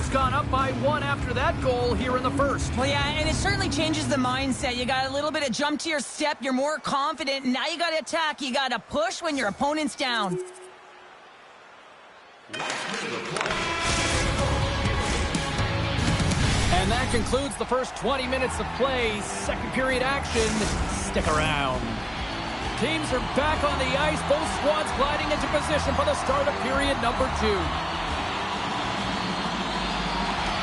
York's gone up by 1 after that goal here in the first. Well, yeah, and it certainly changes the mindset. You got a little bit of jump to your step. You're more confident. Now you got to attack. You got to push when your opponent's down. And that concludes the first 20 minutes of play. Second period action. Stick around. Teams are back on the ice. Both squads gliding into position for the start of period number 2.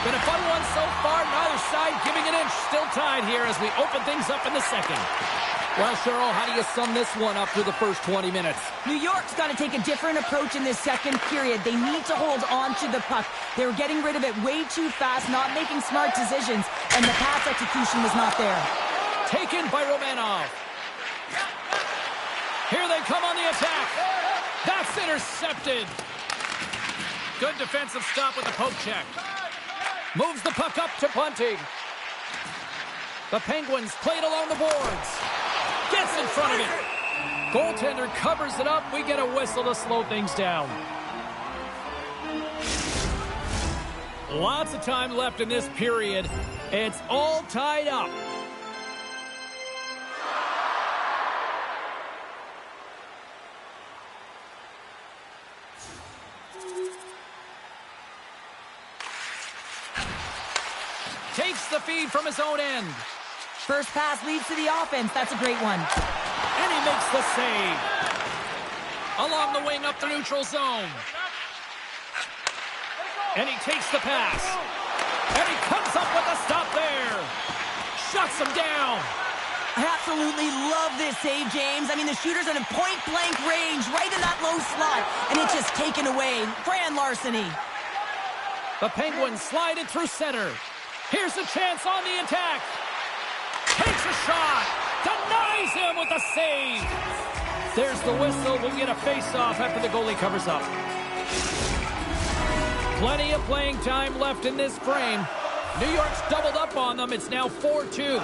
Been a fun one so far. Neither side giving an inch. Still tied here as we open things up in the second. Well, Cheryl, how do you sum this one up through the first 20 minutes? New York's got to take a different approach in this second period. They need to hold on to the puck. They were getting rid of it way too fast, not making smart decisions, and the pass execution was not there. Taken by Romanov. Here they come on the attack. That's intercepted. Good defensive stop with the poke check. Moves the puck up to Bunting. The Penguins play it along the boards. Gets in front of it. Goaltender covers it up. We get a whistle to slow things down. Lots of time left in this period. It's all tied up. Takes the feed from his own end. First pass leads to the offense. That's a great one. And he makes the save. Along the wing up the neutral zone. And he takes the pass. And he comes up with a stop there. Shuts him down. I absolutely love this save, James. I mean, the shooter's in a point-blank range, right in that low slot, and it's just taken away. Grand larceny. The Penguins slide it through center. Here's a chance on the attack. Takes a shot. Denies him with a save. There's the whistle. We'll get a face-off after the goalie covers up. Plenty of playing time left in this frame. New York's doubled up on them. It's now 4-2.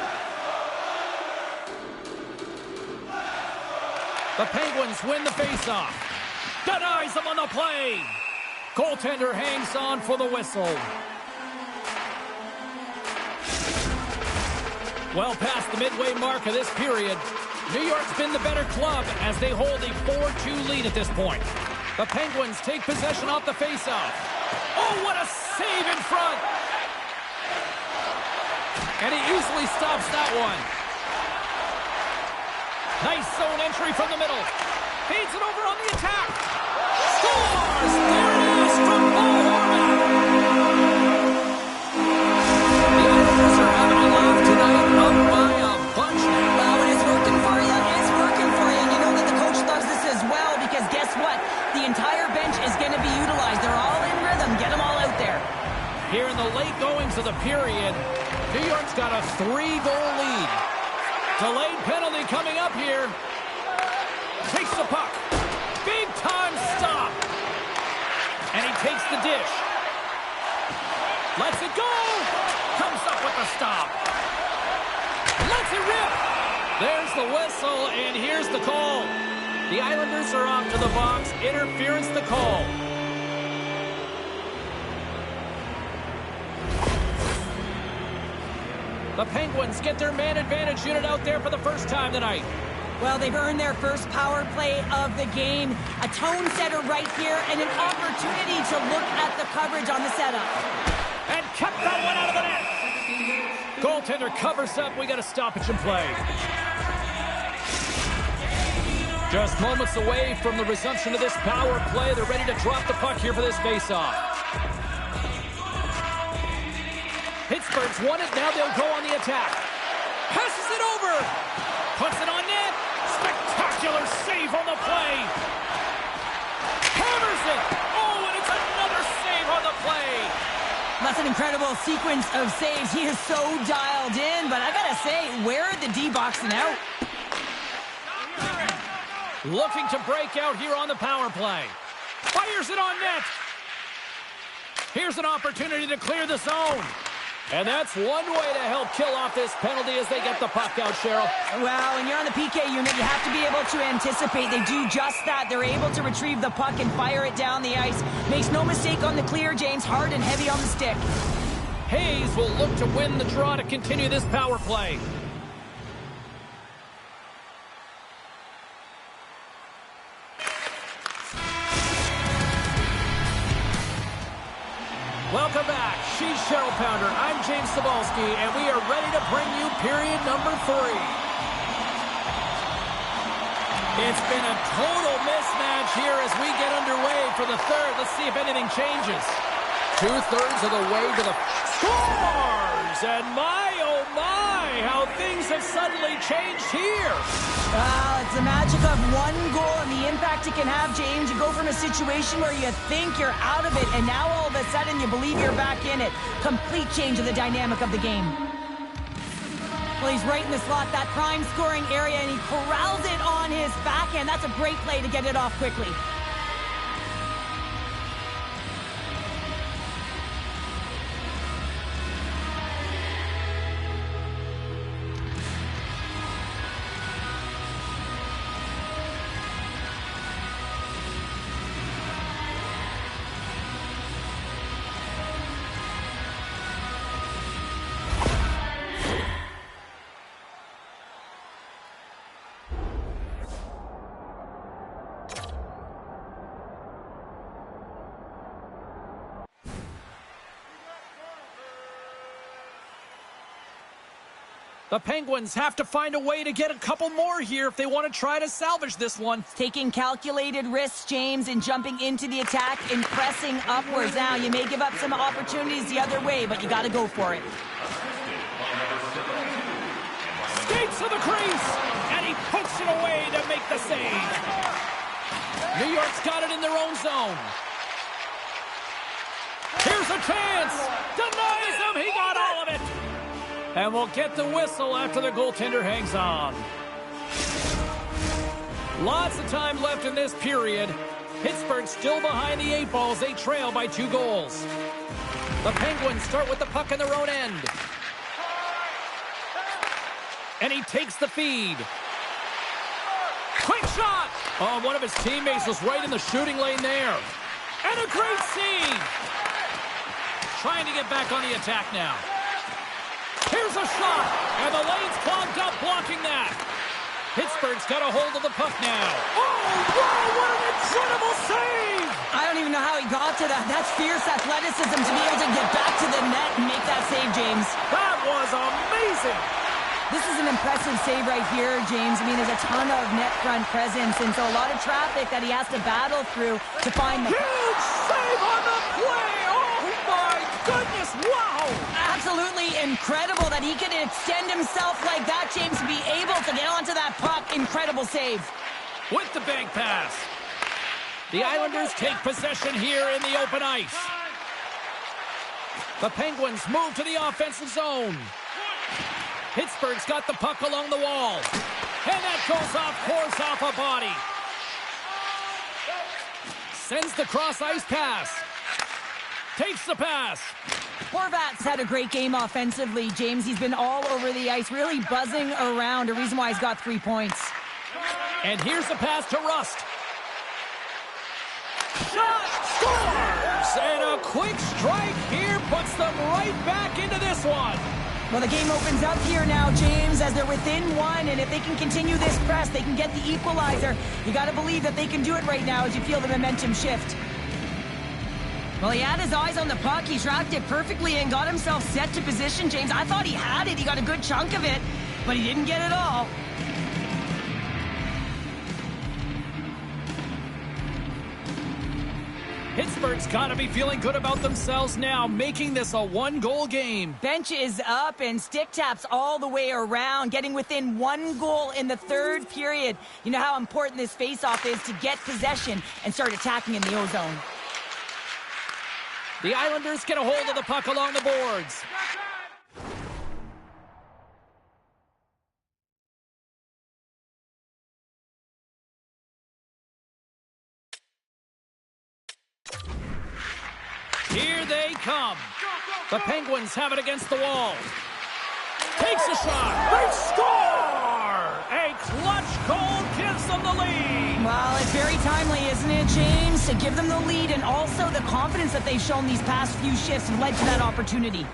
The Penguins win the face-off. Denies them on the play. Goaltender hangs on for the whistle. Well past the midway mark of this period, New York's been the better club as they hold a 4-2 lead at this point. The Penguins take possession off the faceoff. Oh, what a save in front! And he easily stops that one. Nice zone entry from the middle. Feeds it over on the attack. Scores! There it is from Paul Horvat. The Islanders are having a laugh tonight, up by a bunch now. Well, it is working for you. It's working for you. And you know that the coach loves this as well because guess what? The entire bench is going to be utilized. They're all in rhythm. Get them all out there. Here in the late goings of the period, New York's got a 3-goal lead. Delayed penalty coming up here. Takes the puck. Big time stop. And he takes the dish. Lets it go. Comes up with the stop. Lets it rip. There's the whistle, and here's the call. The Islanders are off to the box. Interference the call. The Penguins get their man advantage unit out there for the first time tonight. Well, they've earned their first power play of the game. A tone setter right here and an opportunity to look at the coverage on the setup. And kept that one out of the net. Goaltender covers up. We got a stoppage in play. Just moments away from the resumption of this power play. They're ready to drop the puck here for this faceoff. Pittsburgh's won it. Now they'll go on the attack. Passes it over. Puts it on net. Spectacular save on the play. Hammers it. Oh, and it's another save on the play. That's an incredible sequence of saves. He is so dialed in, but I gotta say, where are the D-boxing out? Looking to break out here on the power play. Fires it on net. Here's an opportunity to clear the zone. And that's one way to help kill off this penalty as they get the puck out, Cheryl. Well, when you're on the PK unit, you have to be able to anticipate. They do just that. They're able to retrieve the puck and fire it down the ice. Makes no mistake on the clear, James. Hard and heavy on the stick. Hayes will look to win the draw to continue this power play. Welcome back. She's Cheryl Pounder. I'm James Cybulski, and we are ready to bring you period number 3. It's been a total mismatch here as we get underway for the third. Let's see if anything changes. 2/3 of the way to the scores! And my, oh my, how things have suddenly changed here. Well, it's the magic of one goal and the impact it can have, James. You go from a situation where you think you're out of it, and now all of a sudden you believe you're back in it. Complete change of the dynamic of the game. Well, he's right in the slot, that prime scoring area, and he corrals it on his backhand. That's a great play to get it off quickly. The Penguins have to find a way to get a couple more here if they want to try to salvage this one. Taking calculated risks, James, and jumping into the attack and pressing upwards. Now, you may give up some opportunities the other way, but you got to go for it. Skates to the crease, and he puts it away to make the save. New York's got it in their own zone. Here's a chance. Denies him. He got all of it. And we'll get the whistle after the goaltender hangs on. Lots of time left in this period. Pittsburgh still behind the 8 balls. They trail by 2 goals. The Penguins start with the puck in their own end. And he takes the feed. Quick shot! Oh, one of his teammates was right in the shooting lane there. And a great save! Trying to get back on the attack now. Here's a shot, and the lane's clogged up blocking that. Pittsburgh's got a hold of the puck now. Oh, wow, what an incredible save! I don't even know how he got to that. That's fierce athleticism to be able to get back to the net and make that save, James. That was amazing! This is an impressive save right here, James. I mean, there's a ton of net front presence, and so a lot of traffic that he has to battle through to find the... Huge save on the play! Oh, my goodness, wow! Absolutely incredible that he can extend himself like that, James, to be able to get onto that puck. Incredible save. With the bank pass. The Islanders take possession here in the open ice. The Penguins move to the offensive zone. Pittsburgh's got the puck along the wall. And that goes off course off a body. Sends the cross-ice pass. Takes the pass. Horvat's had a great game offensively, James. He's been all over the ice, really buzzing around. A reason why he's got 3 points. And here's the pass to Rust. Shot! Scores! And a quick strike here puts them right back into this one. Well, the game opens up here now, James, as they're within 1, and if they can continue this press, they can get the equalizer. You got to believe that they can do it right now as you feel the momentum shift. Well, he had his eyes on the puck. He tracked it perfectly and got himself set to position, James. I thought he had it. He got a good chunk of it, but he didn't get it all. Pittsburgh's got to be feeling good about themselves now, making this a 1-goal game. Bench is up and stick taps all the way around, getting within 1 goal in the 3rd period. You know how important this faceoff is to get possession and start attacking in the O-zone. The Islanders get a hold of the puck along the boards. Here they come. The Penguins have it against the wall. Takes a shot. They score! A clutch goal gives them the lead. Well, it's very timely, isn't it, James? To give them the lead, and also the confidence that they've shown these past few shifts have led to that opportunity.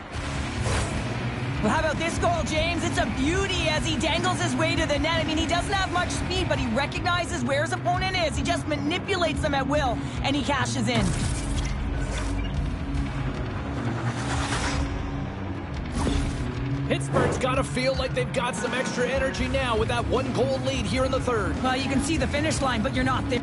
Well, how about this goal, James? It's a beauty as he dangles his way to the net. I mean, he doesn't have much speed, but he recognizes where his opponent is. He just manipulates them at will, and he cashes in. Pittsburgh's got to feel like they've got some extra energy now with that one-goal lead here in the third. Well, you can see the finish line, but you're not there.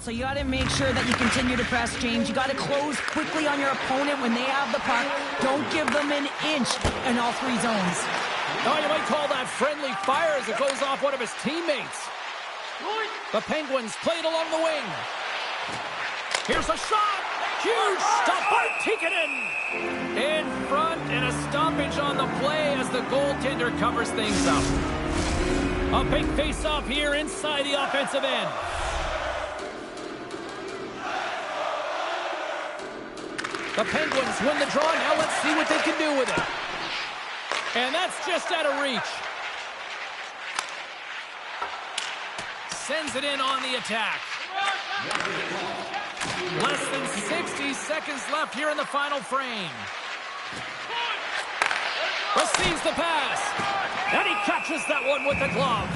So you got to make sure that you continue to press, James. You got to close quickly on your opponent when they have the puck. Don't give them an inch in all three zones. Oh, you might call that friendly fire as it goes off one of his teammates. The Penguins played along the wing. Here's a shot. Huge stop by Tikkanen. In front, and a stoppage on the play as the goaltender covers things up. A big face-off here inside the offensive end. The Penguins win the draw. Now let's see what they can do with it. And that's just out of reach. Sends it in on the attack. Less than 60 seconds left here in the final frame. Receives the pass. And he catches that one with the glove.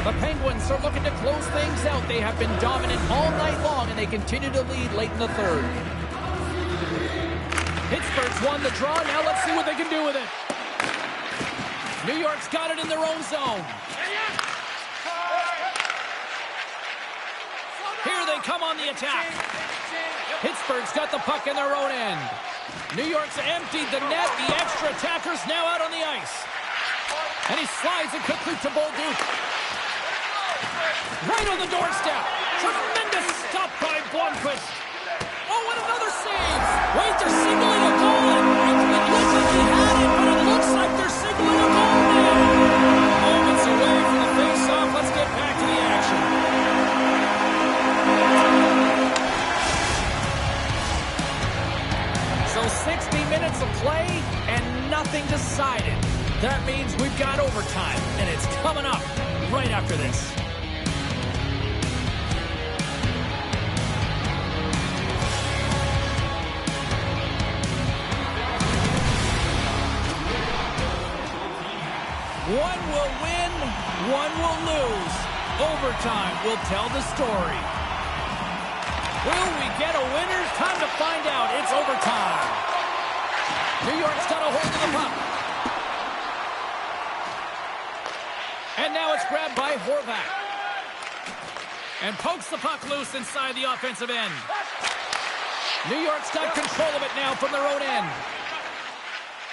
The Penguins are looking to close things out. They have been dominant all night long, and they continue to lead late in the third. Pittsburgh's won the draw. Now let's see what they can do with it. New York's got it in their own zone. Here they come on the attack. Pittsburgh's got the puck in their own end. New York's emptied the net. The extra attacker's now out on the ice. And he slides it quickly to Bolduc. Right on the doorstep. Tremendous stop by Blomqvist. Oh, and another save. Wait, they're signaling a goal. It looks like they had it, but it looks like they're signaling a goal now. Moments away from the face-off. Let's get back to the action. So 60 minutes of play and nothing decided. That means we've got overtime, and it's coming up right after this. One will win, one will lose. Overtime will tell the story. Will we get a winner? Time to find out. It's overtime. New York's got a hold of the puck. And now it's grabbed by Horvat. And pokes the puck loose inside the offensive end. New York's got control of it now from their own end.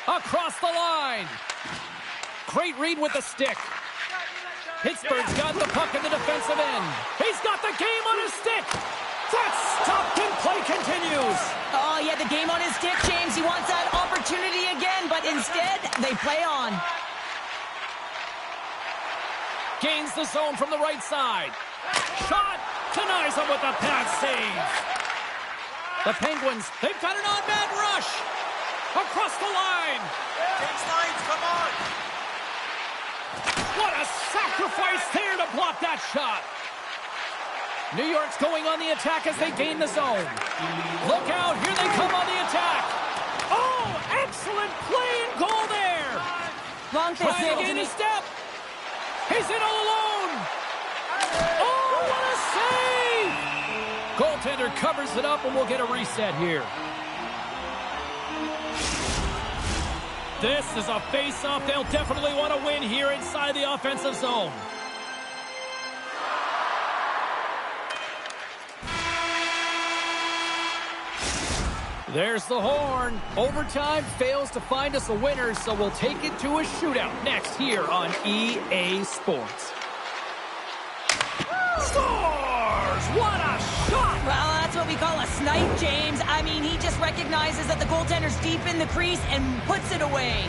Across the line. Great read with the stick. Pittsburgh's got the puck in the defensive end. He's got the game on his stick. That's stopped and play continues. Oh, yeah, the game on his stick, James. He wants that opportunity again, but instead, they play on. Gains the zone from the right side. Shot. Denies him with a pad save. The Penguins, they've got an on-man rush. Across the line. James Lyons, come on. What a sacrifice there to block that shot. New York's going on the attack as they gain the zone. Look out, here they come on the attack. Oh, excellent play and goal there. Blomqvist Trying to gain a step. He's in all alone. Oh, what a save. Goaltender covers it up, and we'll get a reset here. This is a face-off they'll definitely want to win here inside the offensive zone. There's the horn. Overtime fails to find us a winner, so we'll take it to a shootout next here on EA Sports. Scores! What a shot! Well, that's what we call a snipe, James. I mean, he just recognizes that the goaltender's deep in the crease and puts it away.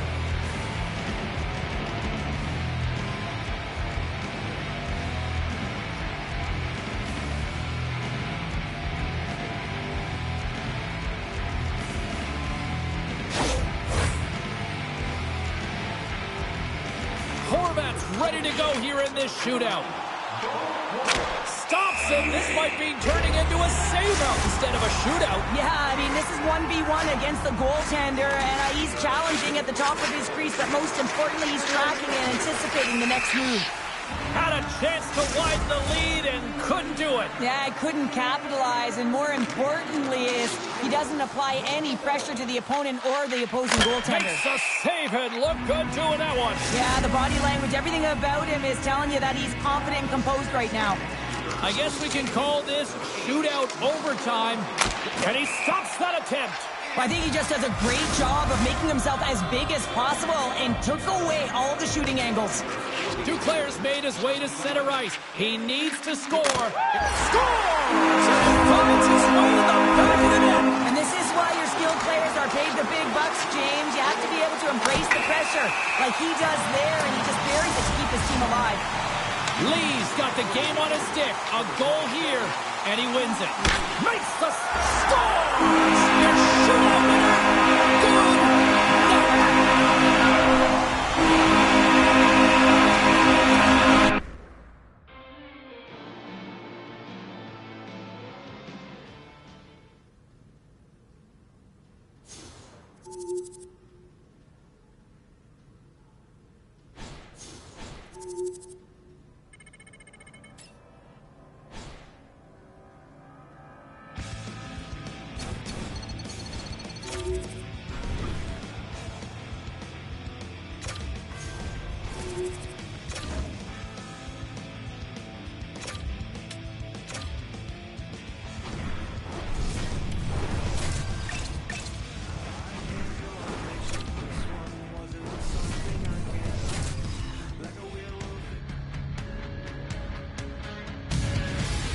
Horvat's ready to go here in this shootout. Stops him. This might be turning into a save-out instead of a shootout. Yeah, I mean, this is 1v1 against the goaltender, and he's challenging at the top of his crease, but most importantly, he's tracking and anticipating the next move. Had a chance to widen the lead and couldn't do it. Yeah, couldn't capitalize, and more importantly is he doesn't apply any pressure to the opponent or the opposing goaltender. Makes a save and look good doing that one. Yeah, the body language, everything about him is telling you that he's confident and composed right now. I guess we can call this shootout overtime. And he stops that attempt. I think he just does a great job of making himself as big as possible and took away all the shooting angles. Duclair's made his way to center ice. He needs to score. Scores! And finds his way to the back of the net. And this is why your skilled players are paid the big bucks, James. You have to be able to embrace the pressure like he does there, and he just buries it to keep his team alive. Lee's got the game on his stick. A goal here, and he wins it. Makes the scores! Your shootout winner, good night!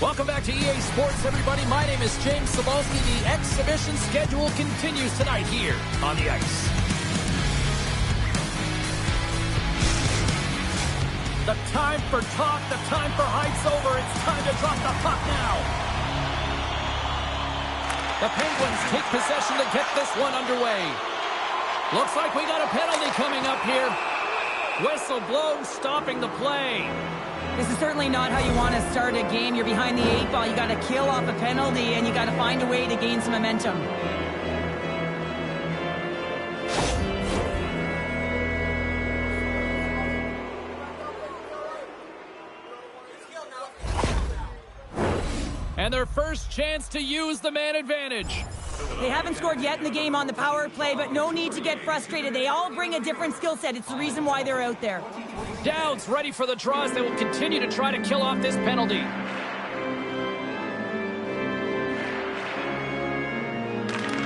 Welcome back to EA Sports, everybody. My name is James Cebulski. The exhibition schedule continues tonight here on the ice. The time for talk, the time for hype's over. It's time to drop the puck now. The Penguins take possession to get this one underway. Looks like we got a penalty coming up here. Whistle blown, stopping the play. This is certainly not how you want to start a game. You're behind the 8 ball. You got to kill off a penalty, and you got to find a way to gain some momentum. And their first chance to use the man advantage. They haven't scored yet in the game on the power play, but no need to get frustrated. They all bring a different skill set. It's the reason why they're out there. Dowds ready for the draws. They will continue to try to kill off this penalty.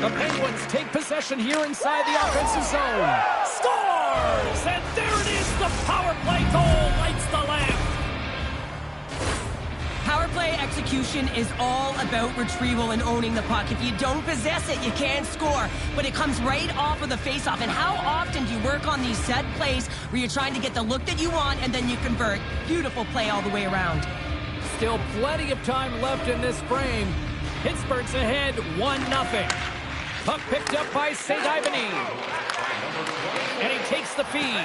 The Penguins take possession here inside the offensive zone. Scores! And there it is, the power play goal lights the lamp. Power play execution is all about retrieval and owning the puck. If you don't possess it, you can't score. But it comes right off of the faceoff. And how often do you work on these set plays where you're trying to get the look that you want and then you convert? Beautiful play all the way around. Still plenty of time left in this frame. Pittsburgh's ahead 1-0. Puck picked up by St. Ivany. And he takes the feed.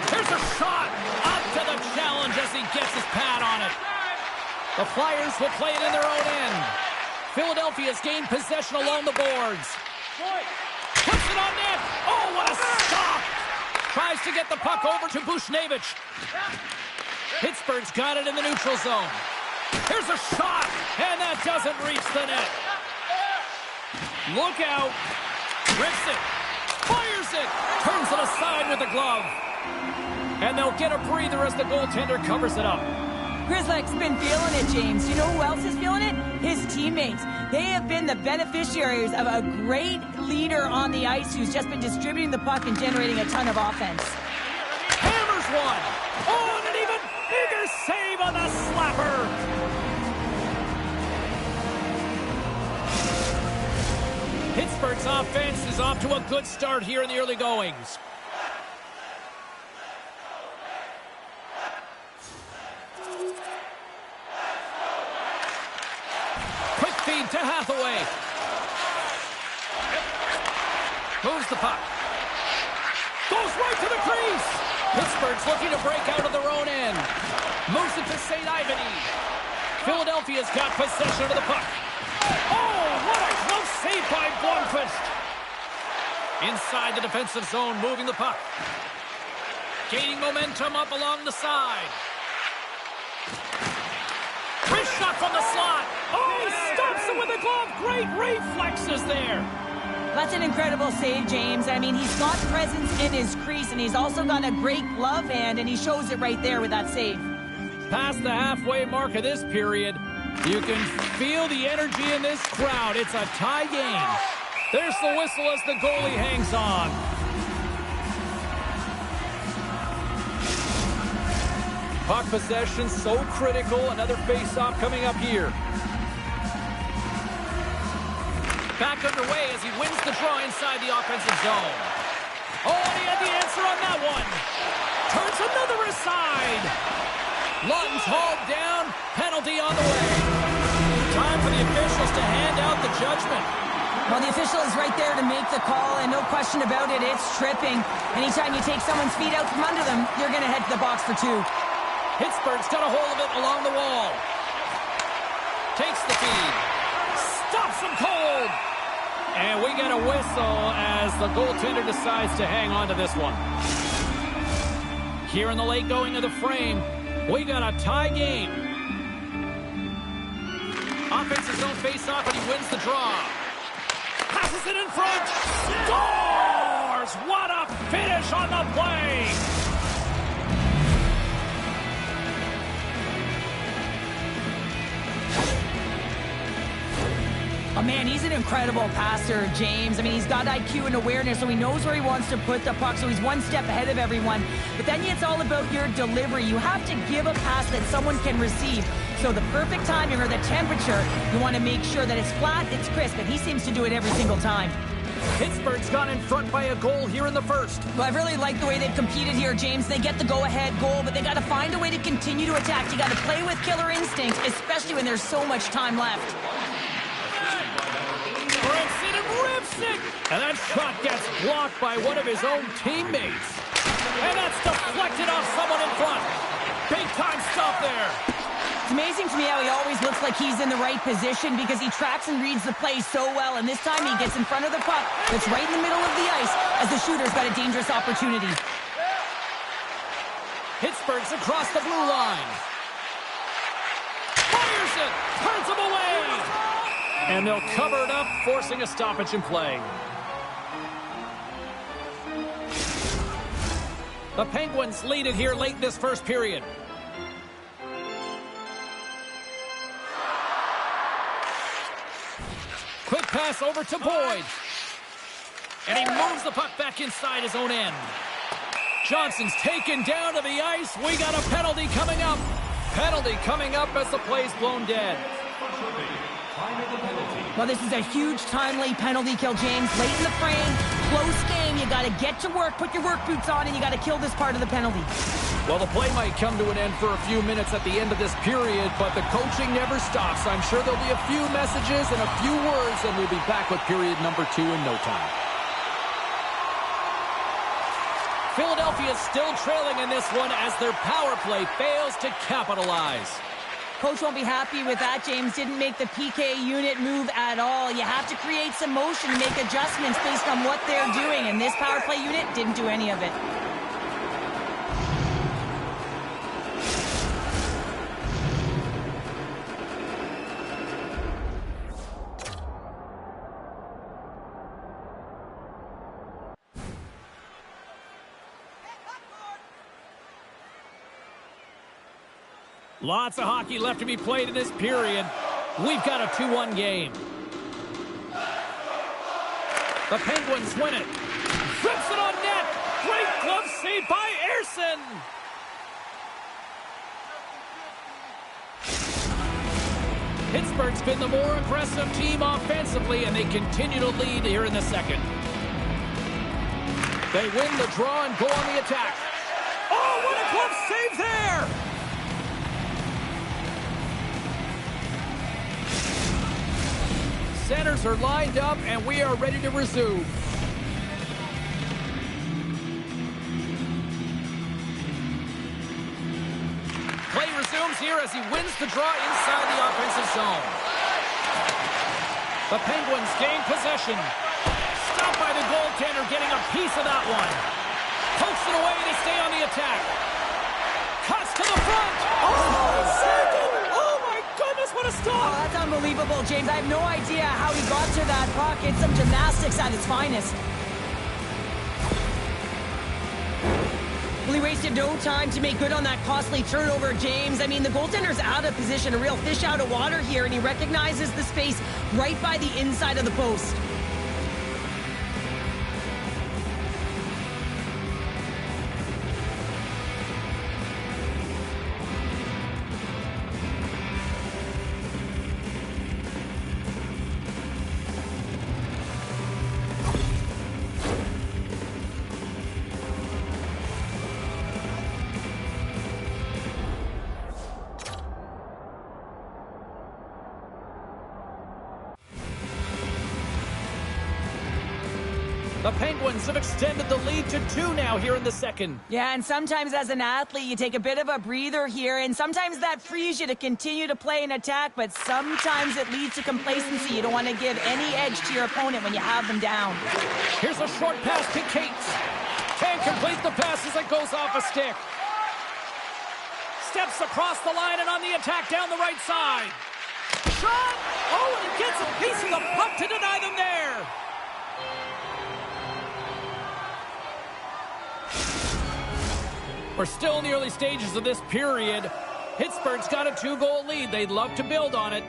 Here's a shot. Up to the challenge as he gets his pad on it. The Flyers will play it in their own end. Philadelphia's gained possession along the boards. Puts it on net. Oh, what a stop. Tries to get the puck over to Bushnevich. Pittsburgh's got it in the neutral zone. Here's a shot, and that doesn't reach the net. Look out. Rips it. Fires it. Turns it aside with the glove. And they'll get a breather as the goaltender covers it up. Grzelcyk's been feeling it, James. You know who else is feeling it? His teammates. They have been the beneficiaries of a great leader on the ice who's just been distributing the puck and generating a ton of offense. Hammers one. Oh, and an even bigger save on the slapper. Pittsburgh's offense is off to a good start here in the early goings. Feed to Hathaway. Moves the puck. Goes right to the crease. Pittsburgh's looking to break out of their own end. Moves it to St. Ivany. Philadelphia's got possession of the puck. Oh, what a close save by Blomqvist. Inside the defensive zone, moving the puck. Gaining momentum up along the side. Wrist shot from the slot. Oh, he stops it with a glove. Great reflexes there. That's an incredible save, James. I mean, he's got presence in his crease, and he's also got a great glove hand, and he shows it right there with that save. Past the halfway mark of this period, You can feel the energy in this crowd. It's a tie game. There's the whistle as the goalie hangs on. Puck possession so critical. Another face-off coming up here. Back underway as he wins the draw inside the offensive zone. Oh, and he had the answer on that one. Turns another aside. Lawton's hauled down. Penalty on the way. Time for the officials to hand out the judgment. Well, the official is right there to make the call, and no question about it, it's tripping. Anytime you take someone's feet out from under them, you're going to head to the box for 2. Pittsburgh's got a hold of it along the wall. Takes the feed. Stops him cold. And we get a whistle as the goaltender decides to hang on to this one. Here in the late going to the frame, we got a tie game. Offensive zone face-off, and he wins the draw. Passes it in front. Scores! What a finish on the play! Oh, man, he's an incredible passer, James. I mean, he's got IQ and awareness, so he knows where he wants to put the puck, so he's one step ahead of everyone. But then it's all about your delivery. You have to give a pass that someone can receive. So the perfect timing or the temperature, you want to make sure that it's flat, it's crisp, and he seems to do it every single time. Pittsburgh's gone in front by a goal here in the first. Well, I really like the way they've competed here, James. They get the go-ahead goal, but they got to find a way to continue to attack. You got to play with killer instincts, especially when there's so much time left. Breaks it and rips it! And that shot gets blocked by one of his own teammates. And that's deflected off someone in front. Big time stop there. It's amazing to me how he always looks like he's in the right position because he tracks and reads the play so well. And this time he gets in front of the puck that's right in the middle of the ice as the shooter's got a dangerous opportunity. Pittsburgh's across the blue line. Fires it! Turns him away! And they'll cover it up, forcing a stoppage in play. The Penguins lead it here late in this first period. Quick pass over to Boyd. And he moves the puck back inside his own end. Johnson's taken down to the ice. We got a penalty coming up. Penalty coming up as the play's blown dead. Well, this is a huge timely penalty kill, James. Late in the frame, close game. You got to get to work, put your work boots on, and you got to kill this part of the penalty. Well, the play might come to an end for a few minutes at the end of this period, but the coaching never stops. I'm sure there'll be a few messages and a few words, and we'll be back with period number 2 in no time. Philadelphia is still trailing in this one as their power play fails to capitalize. Coach won't be happy with that, James. Didn't make the PK unit move at all. You have to create some motion and make adjustments based on what they're doing, and this power play unit didn't do any of it. Lots of hockey left to be played in this period. We've got a 2-1 game. The Penguins win it. Flips it on net. Great glove save by Ersson. Pittsburgh's been the more aggressive team offensively, and they continue to lead here in the second. They win the draw and go on the attack. Oh, what a glove save there! Centers are lined up, and we are ready to resume. Play resumes here as he wins the draw inside the offensive zone. The Penguins gain possession. Stopped by the goaltender, getting a piece of that one. Pokes it away to stay on the attack. Cuts to the front. Oh, second! What a stop! Oh, that's unbelievable, James. I have no idea how he got to that puck. It's some gymnastics at its finest. Well, he wasted no time to make good on that costly turnover, James. I mean, the goaltender's out of position, a real fish out of water here, and he recognizes the space right by the inside of the post. The Penguins have extended the lead to 2 now here in the second. Yeah, and sometimes as an athlete, you take a bit of a breather here, and sometimes that frees you to continue to play and attack, but sometimes it leads to complacency. You don't want to give any edge to your opponent when you have them down. Here's a short pass to Cates. Can't complete the pass as it goes off a stick. Steps across the line and on the attack down the right side. Shot! Oh, and he gets a piece of the puck to deny them there. We're still in the early stages of this period. Pittsburgh's got a 2-goal lead. They'd love to build on it.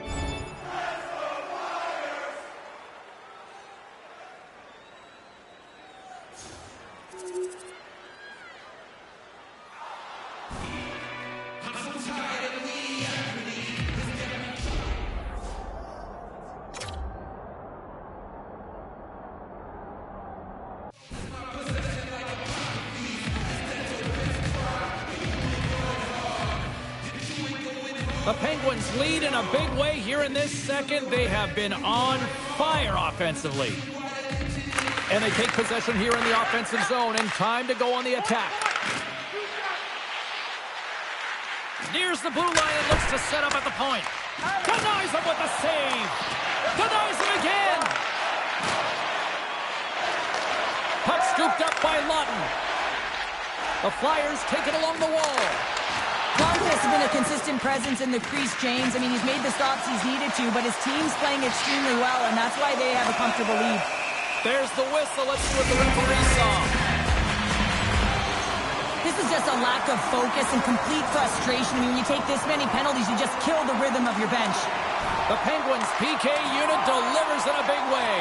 The Penguins lead in a big way here in this second. They have been on fire offensively. And they take possession here in the offensive zone, and time to go on the attack. Nears the blue line and looks to set up at the point. Denies him with a save. Denies him again. Puck scooped up by Lawton. The Flyers take it along the wall. Lundqvist has been a consistent presence in the crease, James. I mean, he's made the stops he's needed to, but his team's playing extremely well, and that's why they have a comfortable lead. There's the whistle. Let's see what the referee saw. This is just a lack of focus and complete frustration. I mean, when you take this many penalties, you just kill the rhythm of your bench. The Penguins' PK unit delivers in a big way.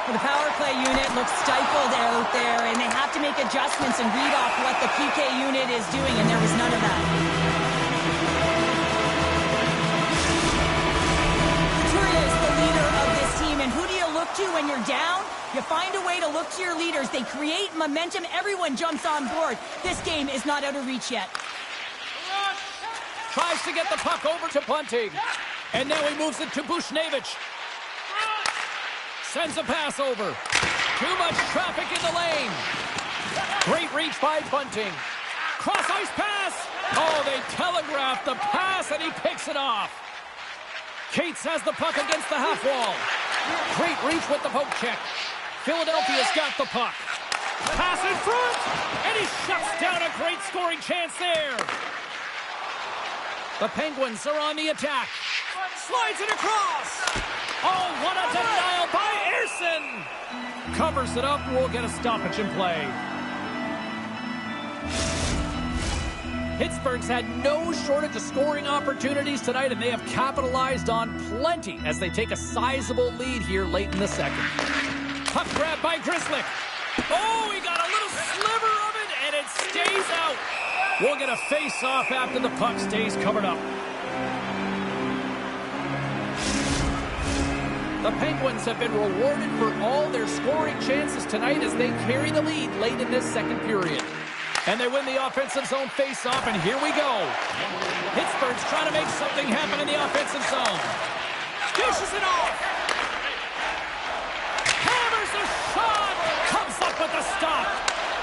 The power play unit looks stifled out there, and they have to make adjustments and read off what the PK unit is doing, and there was none of that. Couturier is the leader of this team, and who do you look to when you're down? You find a way to look to your leaders. They create momentum. Everyone jumps on board. This game is not out of reach yet. Tries to get the puck over to Bunting. And now he moves it to Buchnevich. Sends a pass over. Too much traffic in the lane. Great reach by Bunting. Cross-ice pass. Oh, they telegraphed the pass, and he picks it off. Cates has the puck against the half wall. Great reach with the poke check. Philadelphia's got the puck. Pass in front, and he shuts down a great scoring chance there. The Penguins are on the attack. Slides it across. Oh, what a denial by Ersson. Covers it up. We'll get a stoppage in play. Pittsburgh's had no shortage of scoring opportunities tonight, and they have capitalized on plenty as they take a sizable lead here late in the second. Puck grab by Grzelcyk. Oh, he got a little sliver of it, and it stays out. We'll get a face-off after the puck stays covered up. The Penguins have been rewarded for all their scoring chances tonight as they carry the lead late in this second period. And they win the offensive zone face-off, and here we go. Pittsburgh's trying to make something happen in the offensive zone. Dishes it off. Hammers a shot. Comes up with the stop.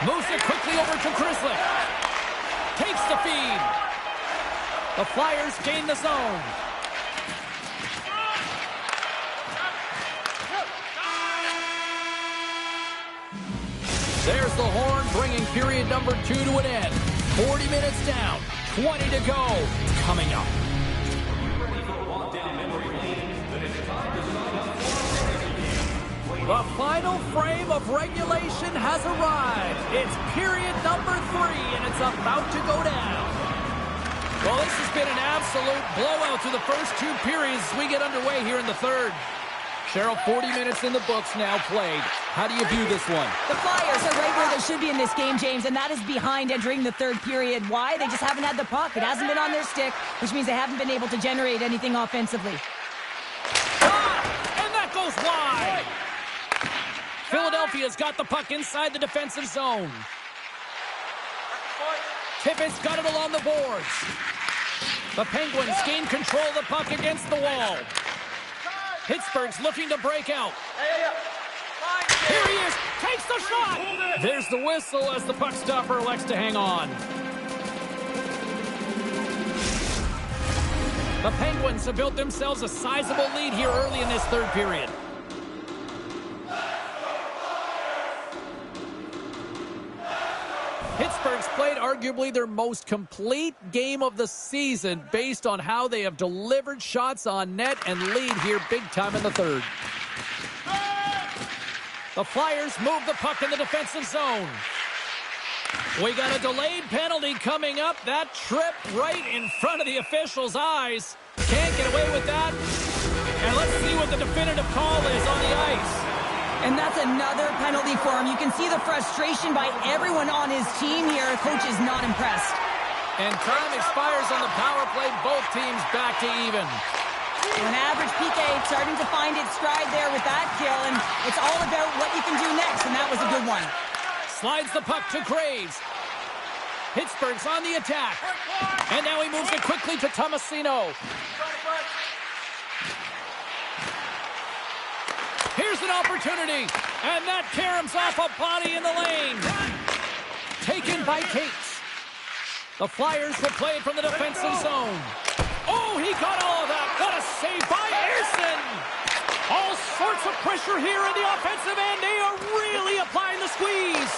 Moves it quickly over to Grzelcyk. Takes the feed. The Flyers gain the zone. There's the horn, bringing period number 2 to an end. 40 minutes down, 20 to go. Coming up. The final frame of regulation has arrived. It's period number 3, and it's about to go down. Well, this has been an absolute blowout through the first 2 periods as we get underway here in the third. Cheryl, 40 minutes in the books now played. How do you view this one? The Flyers are right where they should be in this game, James, and that is behind entering the third period. Why? They just haven't had the puck. It hasn't been on their stick, which means they haven't been able to generate anything offensively. And that goes wide. Philadelphia's got the puck inside the defensive zone. Tippett's got it along the boards. The Penguins gain control of the puck against the wall. Pittsburgh's looking to break out. Here he is, takes the shot. There's the whistle as the puck stopper elects to hang on. The Penguins have built themselves a sizable lead here early in this third period. Pittsburgh's played arguably their most complete game of the season based on how they have delivered shots on net and lead here big time in the third. The Flyers move the puck in the defensive zone. We got a delayed penalty coming up. That trip right in front of the officials' eyes. Can't get away with that. And let's see what the definitive call is on the ice. And that's another penalty for him. You can see the frustration by everyone on his team here. Coach is not impressed. And time expires on the power play. Both teams back to even. An average PK starting to find its stride there with that kill, and it's all about what you can do next, and that was a good one. Slides the puck to Graves. Pittsburgh's on the attack. And now he moves it quickly to Tomasino. Here's an opportunity, and that caroms off a body in the lane. Taken by Cates. The Flyers will play it from the defensive zone. Oh, he got all of that. What a save by Ersson. All sorts of pressure here in the offensive end. They are really applying the squeeze.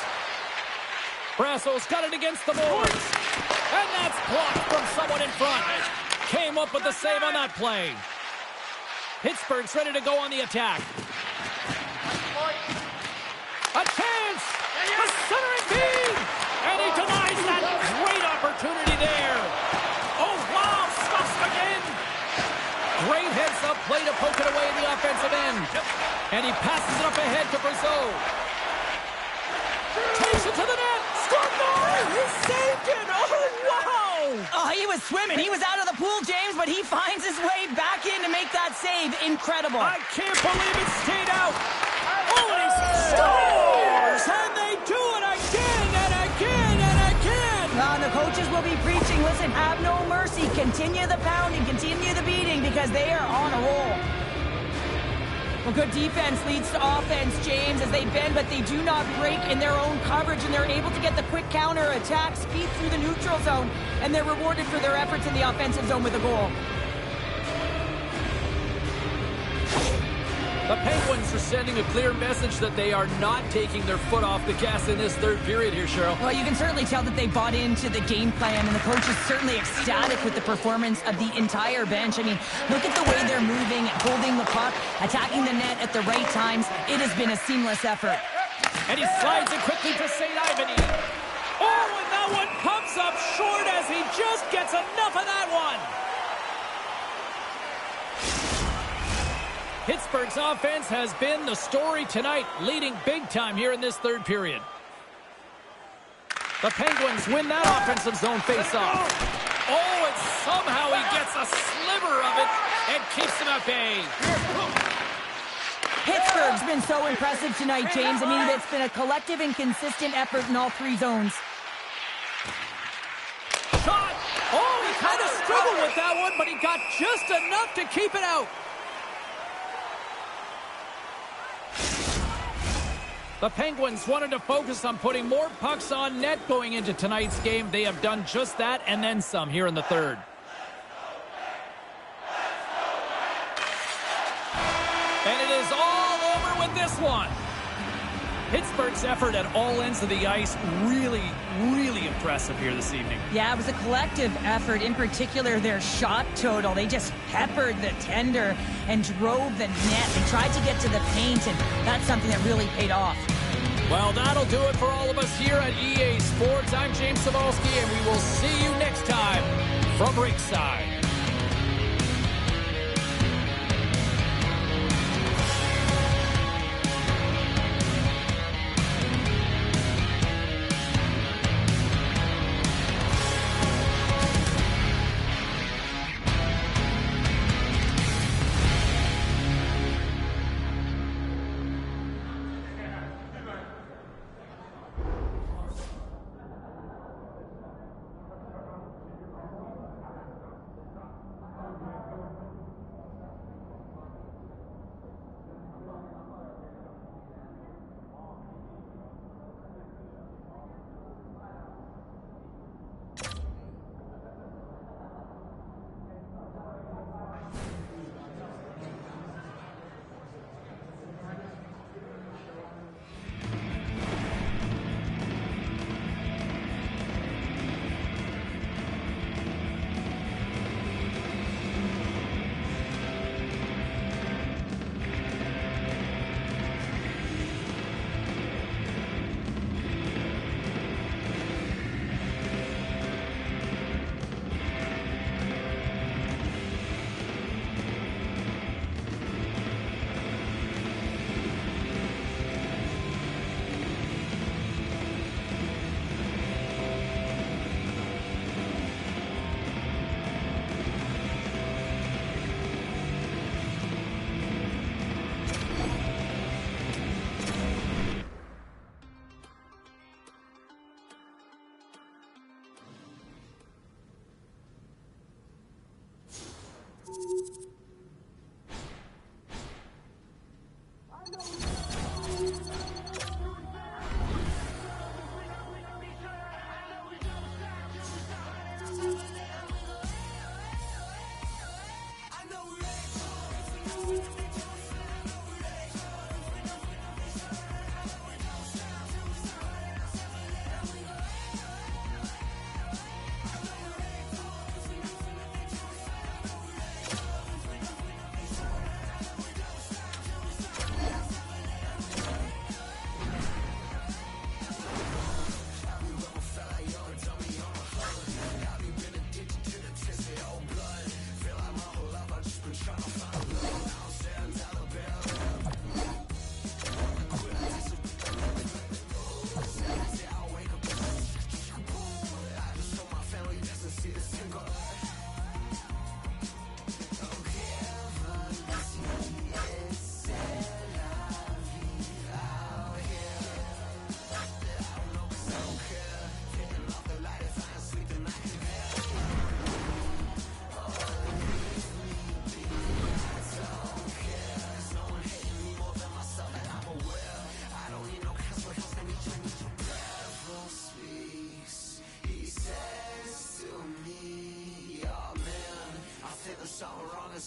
Brasso's got it against the boards. And that's blocked from someone in front. Came up with the save on that play. Pittsburgh's ready to go on the attack. A chance! A centering feed! And he denies that great opportunity there. Oh, wow! Stuffs again! Great heads-up play to poke it away in the offensive end. And he passes it up ahead to Brazeau. Takes it to the net! Scored more! He saved it! Oh, wow! Oh, he was swimming. He was out of the pool, James, but he finds his way back in to make that save. Incredible. I can't believe it stayed out. Oh, and he scores! And they do it again and again and again! The coaches will be preaching, listen, have no mercy. Continue the pounding, continue the beating, because they are on a roll. Well, good defense leads to offense, James, as they bend, but they do not break in their own coverage, and they're able to get the quick counter attack, speed through the neutral zone, and they're rewarded for their efforts in the offensive zone with a goal. The Penguins are sending a clear message that they are not taking their foot off the gas in this third period here, Cheryl. Well, you can certainly tell that they bought into the game plan, and the coach is certainly ecstatic with the performance of the entire bench. I mean, look at the way they're moving, holding the puck, attacking the net at the right times. It has been a seamless effort. And he slides it quickly to St. Ivany. Oh, and that one pumps up short as he just gets enough of that one. Pittsburgh's offense has been the story tonight, leading big time here in this third period. The Penguins win that offensive zone faceoff. Oh, and somehow he gets a sliver of it and keeps them at bay. Pittsburgh's been so impressive tonight, James. I mean, it's been a collective and consistent effort in all three zones. Shot! Oh, he kind of struggled with that one, but he got just enough to keep it out. The Penguins wanted to focus on putting more pucks on net going into tonight's game. They have done just that and then some here in the third. And it is all over with this one. Pittsburgh's effort at all ends of the ice, really, really impressive here this evening. Yeah, it was a collective effort, in particular their shot total. They just peppered the tender and drove the net. They tried to get to the paint, and that's something that really paid off. Well, that'll do it for all of us here at EA Sports. I'm James Cybulski, and we will see you next time from Ringside.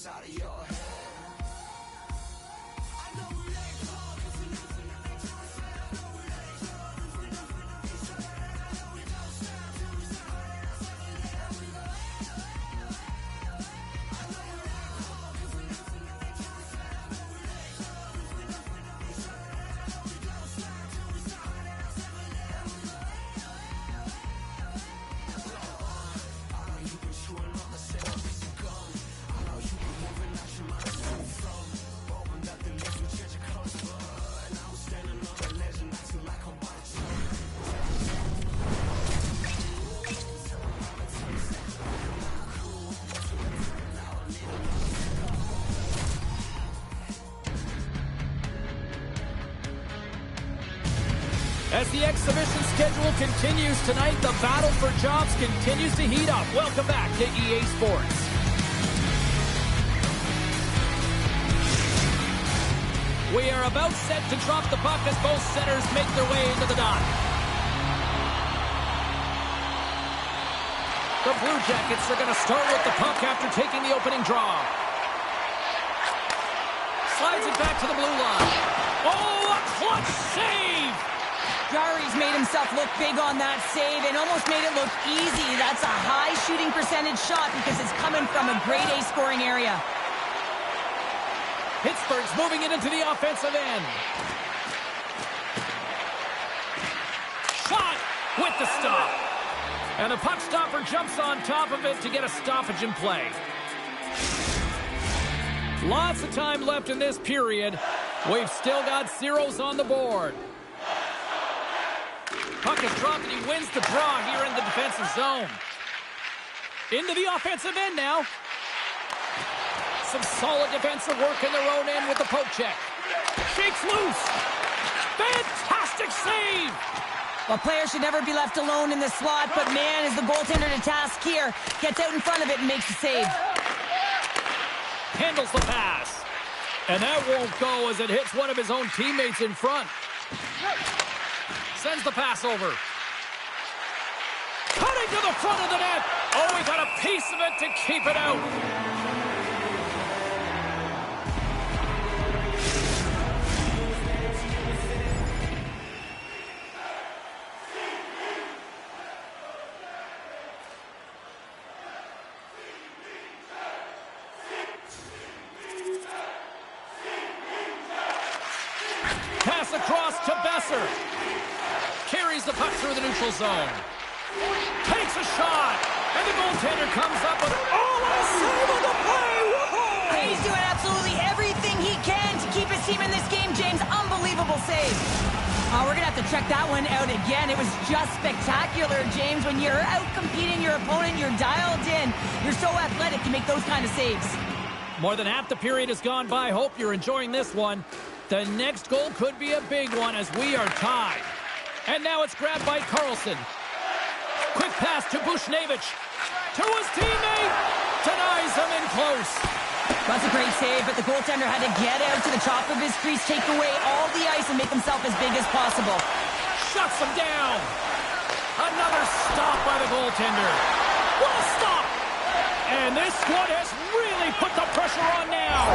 Out of your head. As the exhibition schedule continues tonight, the battle for jobs continues to heat up. Welcome back to EA Sports. We are about set to drop the puck as both centers make their way into the dot. The Blue Jackets are going to start with the puck after taking the opening draw. Slides it back to the blue line. Oh, a clutch save! Jarry's made himself look big on that save and almost made it look easy. That's a high shooting percentage shot because it's coming from a grade A scoring area. Pittsburgh's moving it into the offensive end. Shot with the stop. And the puck stopper jumps on top of it to get a stoppage in play. Lots of time left in this period. We've still got zeros on the board. Puck is dropped and he wins the draw here in the defensive zone. Into the offensive end now. Some solid defensive work in their own end with the poke check. Shakes loose. Fantastic save. A player should never be left alone in the slot, but man, is the goaltender to task here. Gets out in front of it and makes the save. Handles the pass. And that won't go as it hits one of his own teammates in front. Sends the pass over. Cutting to the front of the net. Oh, he got a piece of it to keep it out. Pass across to Besser. Carries the puck through the neutral zone. Takes a shot. And the goaltender comes up with, oh, a save on the play. Whoa! He's doing absolutely everything he can to keep his team in this game, James. Unbelievable save. Oh, we're going to have to check that one out again. It was just spectacular, James. When you're out competing your opponent, you're dialed in. You're so athletic, you make those kind of saves. More than half the period has gone by. Hope you're enjoying this one. The next goal could be a big one as we are tied. And now it's grabbed by Carlson. Quick pass to Bushnevich. To his teammate. Denies him in close. That's a great save, but the goaltender had to get out to the top of his crease, take away all the ice, and make himself as big as possible. Shuts him down. Another stop by the goaltender. What a stop. And this one has really put the pressure on now.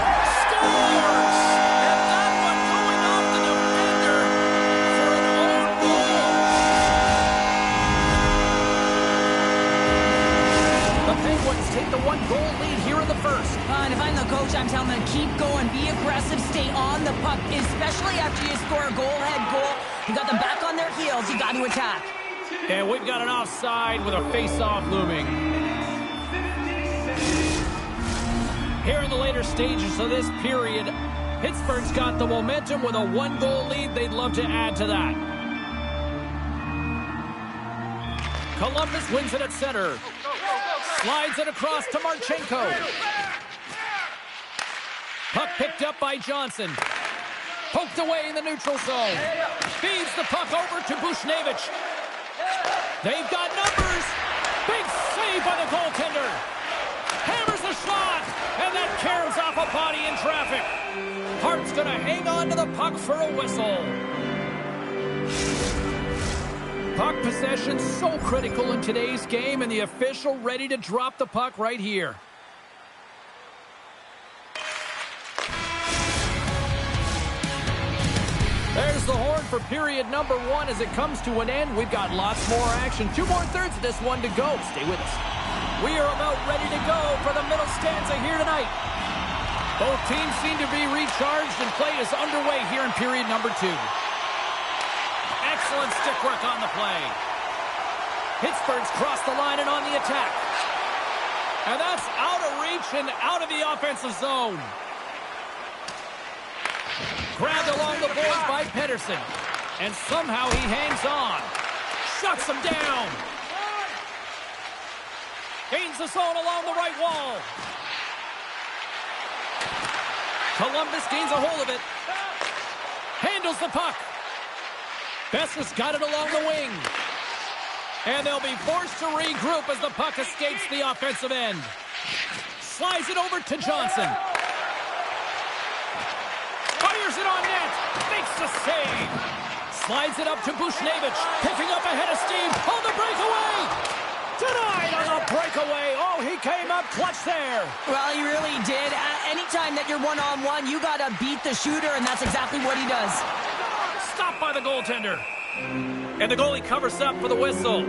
Scores! And that one going off the defender for an own goal. The Penguins take the 1-goal lead here in the first. And if I'm the coach, I'm telling them keep going, be aggressive, stay on the puck, especially after you score a goal-head goal. You got them back on their heels, you got to attack. And we've got an offside with a face-off looming. Here in the later stages of this period, Pittsburgh's got the momentum with a 1-goal lead. They'd love to add to that. Columbus wins it at center. Slides it across to Marchenko. Puck picked up by Johnson. Poked away in the neutral zone. Feeds the puck over to Bushnevich. They've got numbers. Big save by the goaltender. Hammers the shot. And that caroms off a body in traffic. Hart's going to hang on to the puck for a whistle. Puck possession so critical in today's game, and the official ready to drop the puck right here. There's the horn for period number 1 as it comes to an end. We've got lots more action. 2 more thirds of this one to go. Stay with us. We are about ready to go for the middle stanza here tonight. Both teams seem to be recharged and play is underway here in period number 2. Excellent stick work on the play. Pittsburgh's crossed the line and on the attack. And that's out of reach and out of the offensive zone. Grabbed along the boards by Pedersen. And somehow he hangs on. Shuts him down. Gains the zone along the right wall. Columbus gains a hold of it. Handles the puck. Besser's got it along the wing. And they'll be forced to regroup as the puck escapes the offensive end. Slides it over to Johnson. Fires it on net. Makes the save. Slides it up to Bushnevich. Picking up ahead of steam. On the breakaway. Denied on the breakaway. away. Oh, he came up clutch there. Well, he really did. Anytime that you're one-on-one, you got to beat the shooter, and that's exactly what he does. Stopped by the goaltender. And the goalie covers up for the whistle.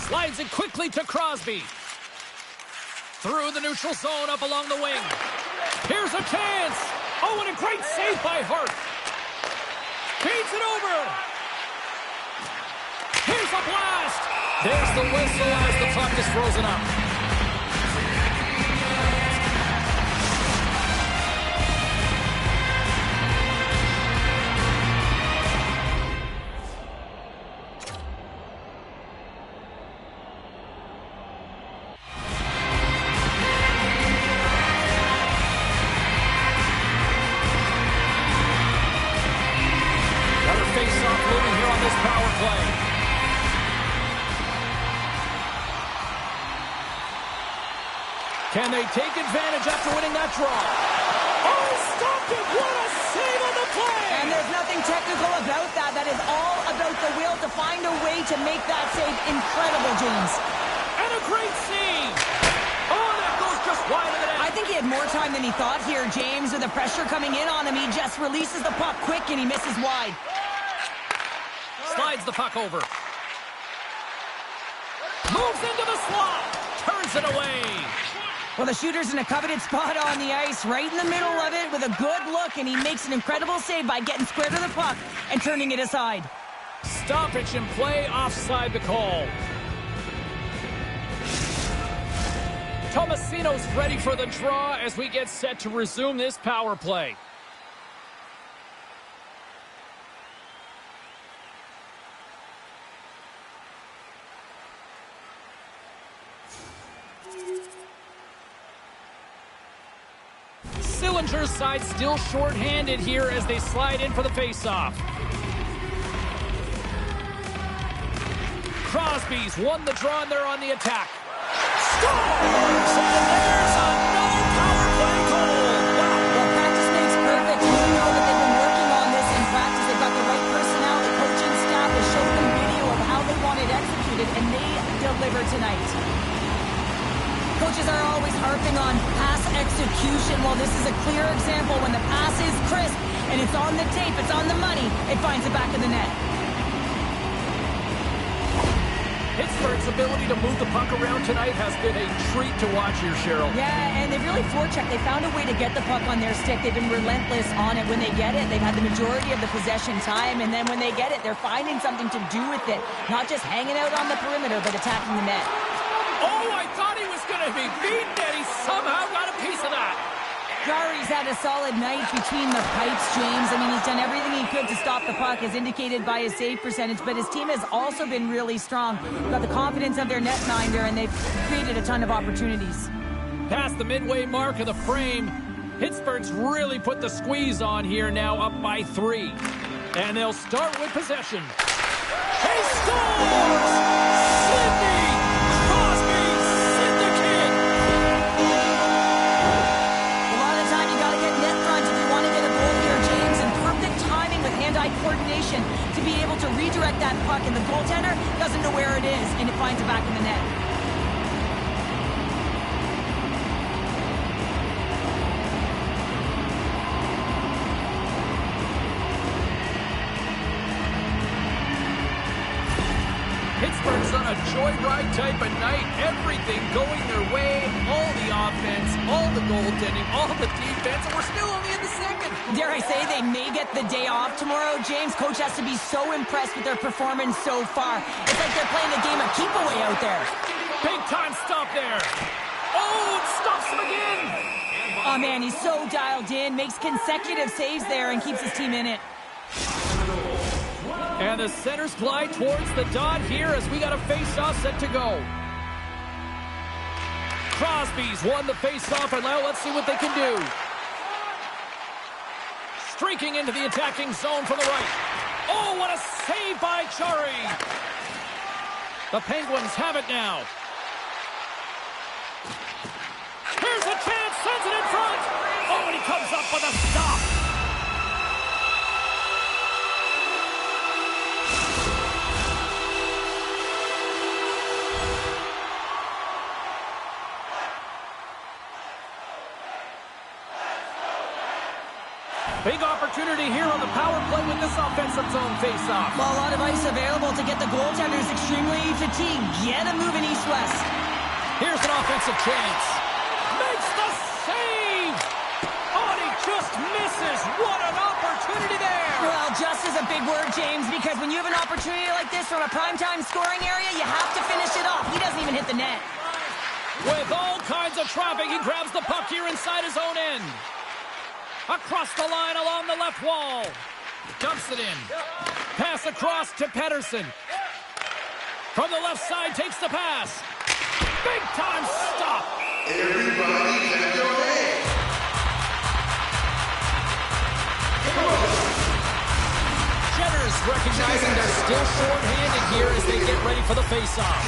Slides it quickly to Crosby. Through the neutral zone, up along the wing. Here's a chance. Oh, and a great save by Hart. Feeds it over. Here's a blast. There's the whistle as the puck is frozen up. Can they take advantage after winning that draw? Oh, he stopped it! What a save on the play! And there's nothing technical about that. That is all about the will to find a way to make that save. Incredible, James. And a great save! Oh, that goes just wide of the net. I think he had more time than he thought here, James. With the pressure coming in on him, he just releases the puck quick and he misses wide. Slides the puck over. Moves into the slot. Turns it away. Well, the shooter's in a coveted spot on the ice, right in the middle of it with a good look, and he makes an incredible save by getting square to the puck and turning it aside. Stoppage in play, offside the call. Tomasino's ready for the draw as we get set to resume this power play. Sillinger's side still short-handed here as they slide in for the face-off. Crosby's won the draw and they're on the attack. Scores! And there's another power play goal! Wow, well, practice makes perfect. We know that they've been working on this in practice. They've got the right personnel. The coaching staff has shown them video of how they want it executed, and they deliver tonight. Coaches are always harping on pass execution. Well, this is a clear example. When the pass is crisp and it's on the tape, it's on the money, it finds it back in the net. Pittsburgh's ability to move the puck around tonight has been a treat to watch here, Cheryl. Yeah, and they've really forechecked. They found a way to get the puck on their stick. They've been relentless on it. When they get it, they've had the majority of the possession time, and then when they get it, they're finding something to do with it. Not just hanging out on the perimeter, but attacking the net. Oh, I thought he was going to be beaten, and he somehow got a piece of that. Jarry's had a solid night between the pipes, James. I mean, he's done everything he could to stop the puck, as indicated by his save percentage, but his team has also been really strong. Got the confidence of their netminder, and they've created a ton of opportunities. Past the midway mark of the frame, Pittsburgh's really put the squeeze on here, now up by 3. And they'll start with possession. He scores! Sidney Crosby, syndicate! A lot of the time, you got to get net front if you want to get a goal here, James, and perfect timing with hand-eye coordination to be able to redirect that puck, and the goaltender doesn't know where it is, and it finds it back in the net. Pittsburgh's on a joyride type of night. Everything going their way. All the offense, all the goaltending, all the defense, and we're still only in the second. Dare I say they may get the day off tomorrow, James? Coach has to be so impressed with their performance so far. It's like they're playing a game of keep-away out there. Big time stop there. Oh, it stops him again. Oh, man, he's so dialed in, makes consecutive saves there, and keeps his team in it. And the centers glide towards the dot here as we got a face-off set to go. Crosby's won the face-off, and now let's see what they can do. Streaking into the attacking zone from the right. Oh, what a save by Jarry. The Penguins have it now. Here's a chance, sends it in front. Oh, and he comes follows up with a stop. Big opportunity here on the power play with this offensive zone faceoff. Well, a lot of ice available to get the goaltenders extremely fatigued. Get them moving east-west. Here's an offensive chance. Makes the save! Oh, and he just misses. What an opportunity there! Well, just is a big word, James, because when you have an opportunity like this from a primetime scoring area, you have to finish it off. He doesn't even hit the net. With all kinds of traffic, he grabs the puck here inside his own end. Across the line along the left wall. Dumps it in. Pass across to Pettersson. From the left side, takes the pass. Big time stop. Everybody clap your hands. Jenners recognizing they're still short-handed here as they get ready for the face-off.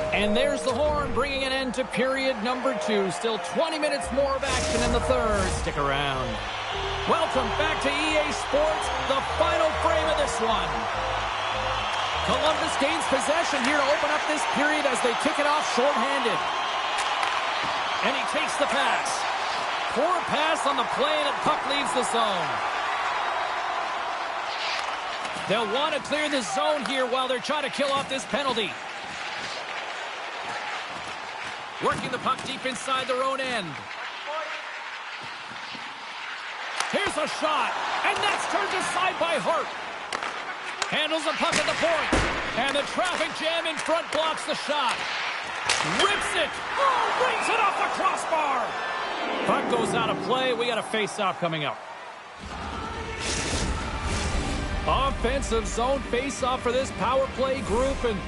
And there's the horn, bringing an end to period number 2. Still 20 minutes more of action in the third. Stick around. Welcome back to EA Sports, the final frame of this one. Columbus gains possession here to open up this period as they kick it off shorthanded. And he takes the pass. Poor pass on the play, and the puck leaves the zone. They'll want to clear the zone here while they're trying to kill off this penalty. Working the puck deep inside their own end. Here's a shot, and that's turned aside by Hart. Handles the puck at the point, and the traffic jam in front blocks the shot. Rips it. Oh, brings it off the crossbar. Puck goes out of play. We got a face-off coming up. Offensive zone face-off for this power play group, and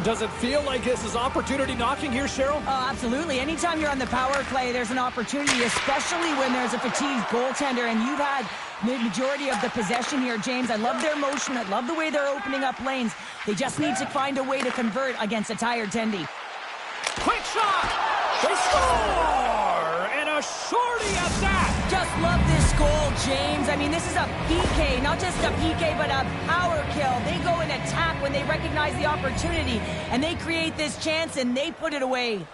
does it feel like this is opportunity knocking here, Cheryl? Oh, absolutely. Anytime you're on the power play, there's an opportunity, especially when there's a fatigued goaltender, and you've had the majority of the possession here, James. I love their motion. I love the way they're opening up lanes. They just need to find a way to convert against a tired Tendy. Quick shot! They score! And a shorty at that! Just love this goal, James. I mean, this is a PK, not just a PK, but a power kill. They go and attack when they recognize the opportunity, and they create this chance, and they put it away.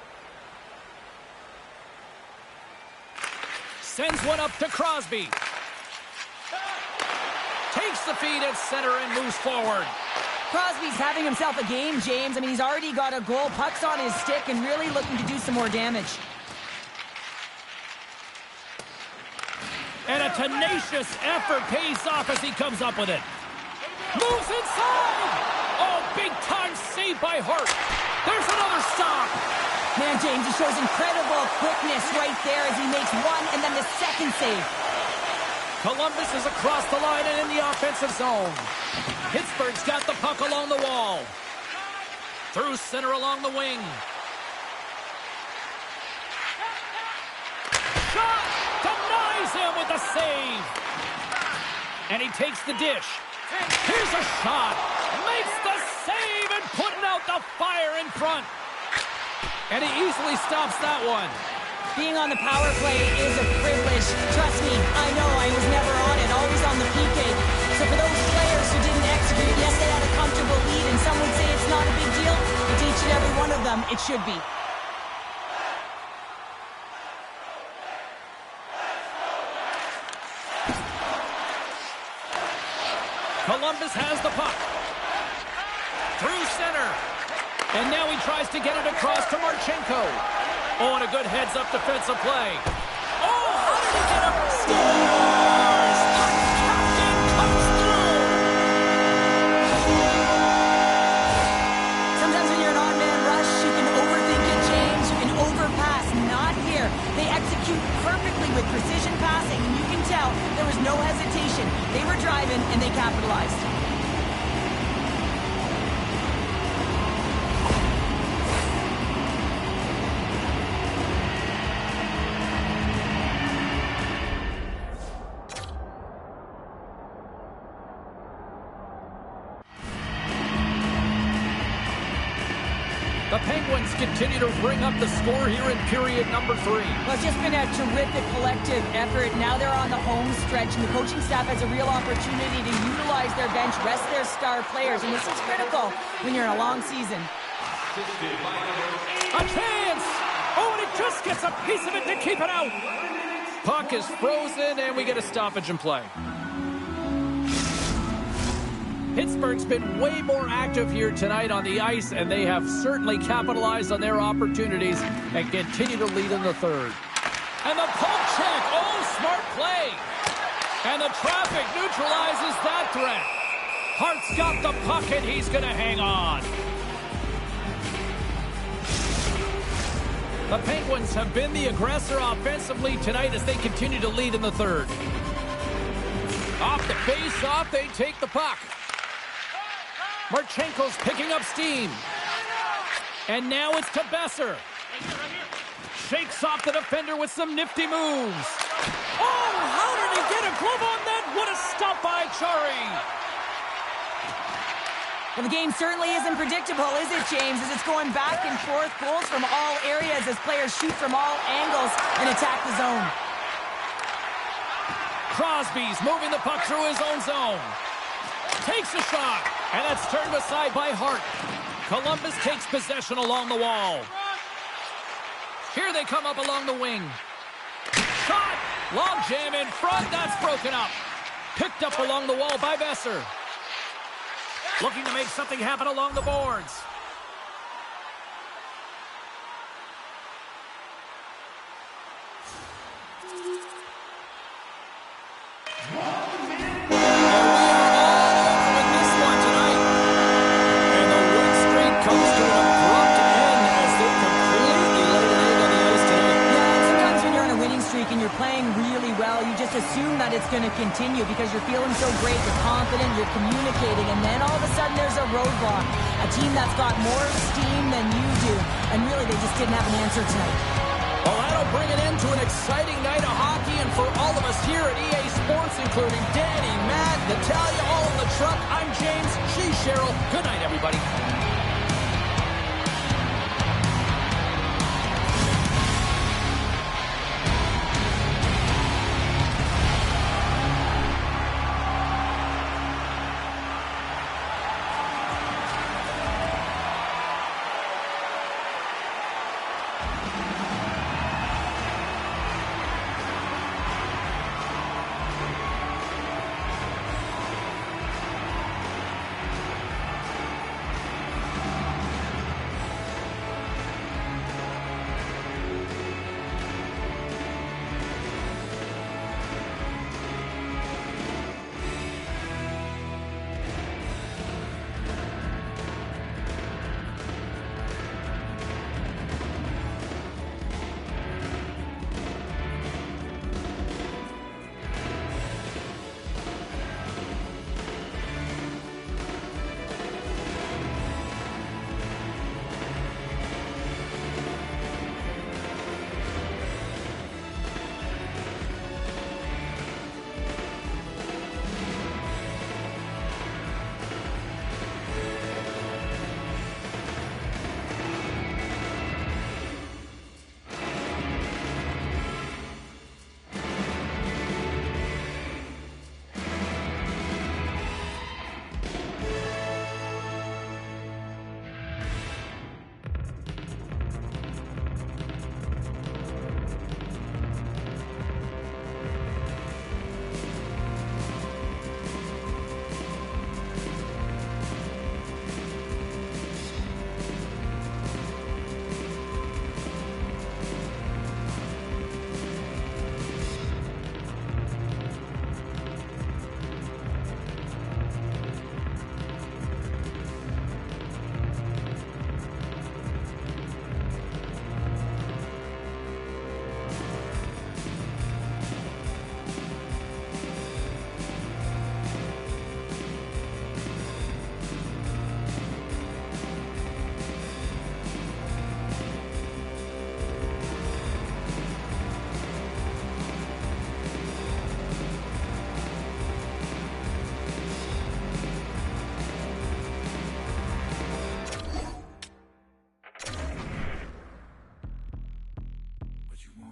Sends one up to Crosby. Takes the feed at center and moves forward. Crosby's having himself a game, James. I mean, he's already got a goal, pucks on his stick, and really looking to do some more damage. And a tenacious effort pays off as he comes up with it. Moves inside! Oh, big-time save by Hart. There's another stop. Man, James, he shows incredible quickness right there as he makes one and then the second save. Columbus is across the line and in the offensive zone. Pittsburgh's got the puck along the wall. Through center along the wing. Shot! Denies him with the save. And he takes the dish. Here's a shot. Makes the save and putting out the fire in front. And he easily stops that one. Being on the power play is a privilege. Trust me, I know I was never on it, always on the PK. So for those players who didn't execute, yes, they had a comfortable lead, and some would say it's not a big deal. It's each and every one of them. It should be. Columbus has the puck. Through center. And now he tries to get it across to Marchenko. Oh, and a good heads-up defensive play. Oh, how did he get up? Scores! The captain comes through! Sometimes when you're an odd-man rush, you can overthink it, James. You can overpass. Not here. They execute perfectly with precision passing, and you can tell there was no hesitation. They were driving, and they capitalized. The Penguins continue to bring up the score here in period number 3. Well, it's just been a terrific collective effort. Now they're on the home stretch, and the coaching staff has a real opportunity to utilize their bench, rest their star players, and this is critical when you're in a long season. A chance! Oh, and it just gets a piece of it to keep it out. Puck is frozen, and we get a stoppage in play. Pittsburgh's been way more active here tonight on the ice, and they have certainly capitalized on their opportunities and continue to lead in the third. And the poke check. Oh, smart play. And the traffic neutralizes that threat. Hart's got the puck, and he's going to hang on. The Penguins have been the aggressor offensively tonight as they continue to lead in the third. Off the face-off, they take the puck. Marchenko's picking up steam. And now it's to Besser. Shakes off the defender with some nifty moves. Oh, how did he get a glove on that? What a stop by Chari. Well, the game certainly isn't predictable, is it, James? As it's going back and forth, goals from all areas as players shoot from all angles and attack the zone. Crosby's moving the puck through his own zone. Takes a shot, and that's turned aside by Hart. Columbus takes possession along the wall. Here they come up along the wing. Shot! Long jam in front, that's broken up. Picked up along the wall by Besser. Looking to make something happen along the boards. Assume that it's going to continue because you're feeling so great, you're confident, you're communicating, and then all of a sudden there's a roadblock. A team that's got more steam than you do, and really they just didn't have an answer tonight. Well, that'll bring it into an exciting night of hockey, and for all of us here at EA Sports, including Danny, Matt, Natalia, all in the truck, I'm James, she's Cheryl. Good night, everybody.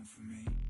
for me.